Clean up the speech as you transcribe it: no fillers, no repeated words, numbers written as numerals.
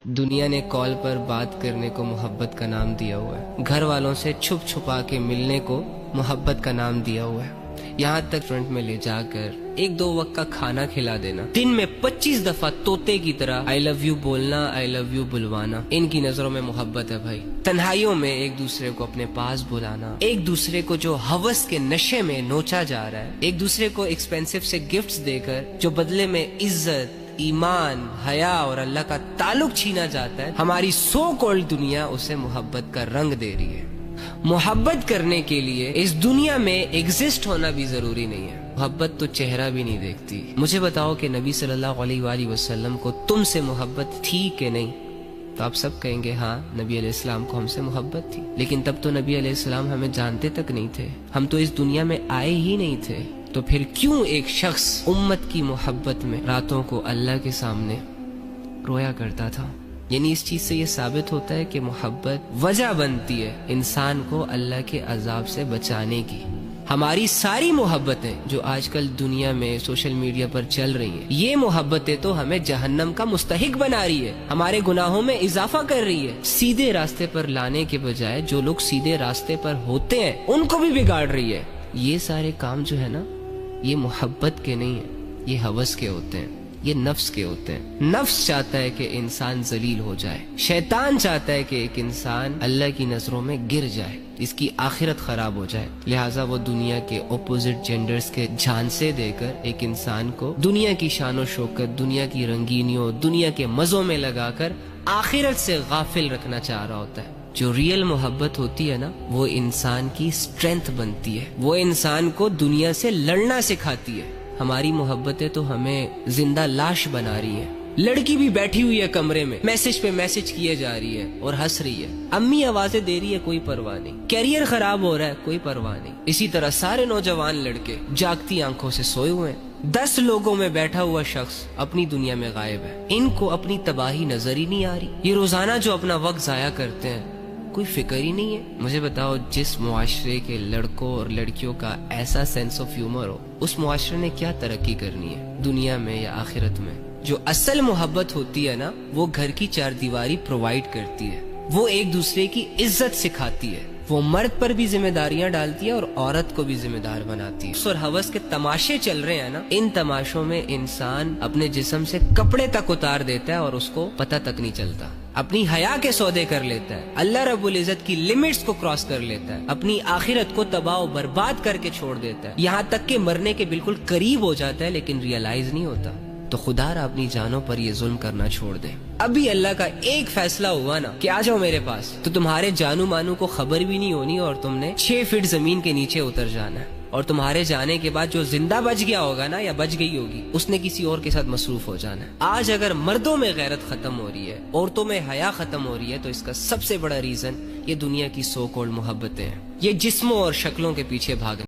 دنیا نے کال پر بات کرنے کو محبت کا نام دیا ہوا ہے، گھر والوں سے چھپ چھپا کے ملنے کو محبت کا نام دیا ہوا ہے، یہاں تک فرنٹ میں لے جا کر ایک دو وقت کا کھانا کھلا دینا، دن میں 25 دفعہ طوطے کی طرح آئی لو یو بولنا، آئی لو یو بلوانا، ان کی نظروں میں محبت ہے بھائی۔ تنہائیوں میں ایک دوسرے کو اپنے پاس بلانا، ایک دوسرے کو جو ہوس کے نشے میں نوچا جا رہا ہے، ایک دوسرے کو ایکسپینسو سے گفٹس دے کر جو بدلے میں عزت، ایمان، حیا اور اللہ کا تعلق چھینا جاتا ہے، ہماری سو کالڈ دنیا اسے محبت کا رنگ دے رہی ہے۔ محبت کرنے کے لیے اس دنیا میں ایگزسٹ ہونا بھی ضروری نہیں ہے، محبت تو چہرہ بھی نہیں دیکھتی۔ مجھے بتاؤ کہ نبی صلی اللہ علیہ وآلہ وسلم کو تم سے محبت تھی کہ نہیں؟ تو آپ سب کہیں گے ہاں، نبی علیہ السلام کو ہم سے محبت تھی، لیکن تب تو نبی علیہ السلام ہمیں جانتے تک نہیں تھے، ہم تو اس دنیا میں آئے ہی نہیں تھے۔ تو پھر کیوں ایک شخص امت کی محبت میں راتوں کو اللہ کے سامنے رویا کرتا تھا؟ یعنی اس چیز سے یہ ثابت ہوتا ہے کہ محبت وجہ بنتی ہے انسان کو اللہ کے عذاب سے بچانے کی۔ ہماری ساری محبتیں جو آج کل دنیا میں سوشل میڈیا پر چل رہی ہیں، یہ محبتیں تو ہمیں جہنم کا مستحق بنا رہی ہے، ہمارے گناہوں میں اضافہ کر رہی ہے، سیدھے راستے پر لانے کے بجائے جو لوگ سیدھے راستے پر ہوتے ہیں ان کو بھی بگاڑ رہی ہے۔ یہ سارے کام جو ہے نا، یہ محبت کے نہیں ہیں، یہ ہوس کے ہوتے ہیں، یہ نفس کے ہوتے ہیں۔ نفس چاہتا ہے کہ انسان ذلیل ہو جائے، شیطان چاہتا ہے کہ ایک انسان اللہ کی نظروں میں گر جائے، اس کی آخرت خراب ہو جائے، لہٰذا وہ دنیا کے اپوزٹ جینڈرز کے جھانسے دے کر ایک انسان کو دنیا کی شان و شوکت، دنیا کی رنگینیوں، دنیا کے مزوں میں لگا کر آخرت سے غافل رکھنا چاہ رہا ہوتا ہے۔ جو ریئل محبت ہوتی ہے نا، وہ انسان کی اسٹرینتھ بنتی ہے، وہ انسان کو دنیا سے لڑنا سکھاتی ہے۔ ہماری محبتیں تو ہمیں زندہ لاش بنا رہی ہیں۔ لڑکی بھی بیٹھی ہوئی ہے کمرے میں، میسج پہ میسج کیے جا رہی ہے اور ہنس رہی ہے، امی آوازیں دے رہی ہے، کوئی پرواہ نہیں، کیریئر خراب ہو رہا ہے، کوئی پرواہ نہیں۔ اسی طرح سارے نوجوان لڑکے جاگتی آنکھوں سے سوئے ہوئے ہیں، 10 لوگوں میں بیٹھا ہوا شخص اپنی دنیا میں غائب ہے، ان کو اپنی تباہی نظر ہی نہیں آ رہی۔ یہ روزانہ جو اپنا وقت ضائع کرتے ہیں، کوئی فکر ہی نہیں ہے۔ مجھے بتاؤ، جس معاشرے کے لڑکوں اور لڑکیوں کا ایسا سینس آف ہیومر ہو، اس معاشرے نے کیا ترقی کرنی ہے دنیا میں یا آخرت میں؟ جو اصل محبت ہوتی ہے نا، وہ گھر کی چار دیواری پرووائڈ کرتی ہے، وہ ایک دوسرے کی عزت سکھاتی ہے، وہ مرد پر بھی ذمہ داریاں ڈالتی ہے اور عورت کو بھی ذمہ دار بناتی ہے۔ اور ہوس کے تماشے چل رہے ہیں نا، ان تماشوں میں انسان اپنے جسم سے کپڑے تک اتار دیتا ہے اور اس کو پتہ تک نہیں چلتا، اپنی حیا کے سودے کر لیتا ہے، اللہ رب العزت کی لمٹس کو کراس کر لیتا ہے، اپنی آخرت کو تباہ و برباد کر کے چھوڑ دیتا ہے، یہاں تک کہ مرنے کے بالکل قریب ہو جاتا ہے لیکن ریئلائز نہیں ہوتا۔ تو خدا را اپنی جانوں پر یہ ظلم کرنا چھوڑ دے۔ ابھی اللہ کا ایک فیصلہ ہوا نا کہ آ جاؤ میرے پاس، تو تمہارے جانو مانو کو خبر بھی نہیں ہونی اور تم نے 6 فٹ زمین کے نیچے اتر جانا ہے، اور تمہارے جانے کے بعد جو زندہ بچ گیا ہوگا نا، یا بچ گئی ہوگی، اس نے کسی اور کے ساتھ مصروف ہو جانا ہے۔ آج اگر مردوں میں غیرت ختم ہو رہی ہے، عورتوں میں حیا ختم ہو رہی ہے، تو اس کا سب سے بڑا ریزن یہ دنیا کی سو کالڈ محبتیں ہیں، یہ جسموں اور شکلوں کے پیچھے بھاگنا۔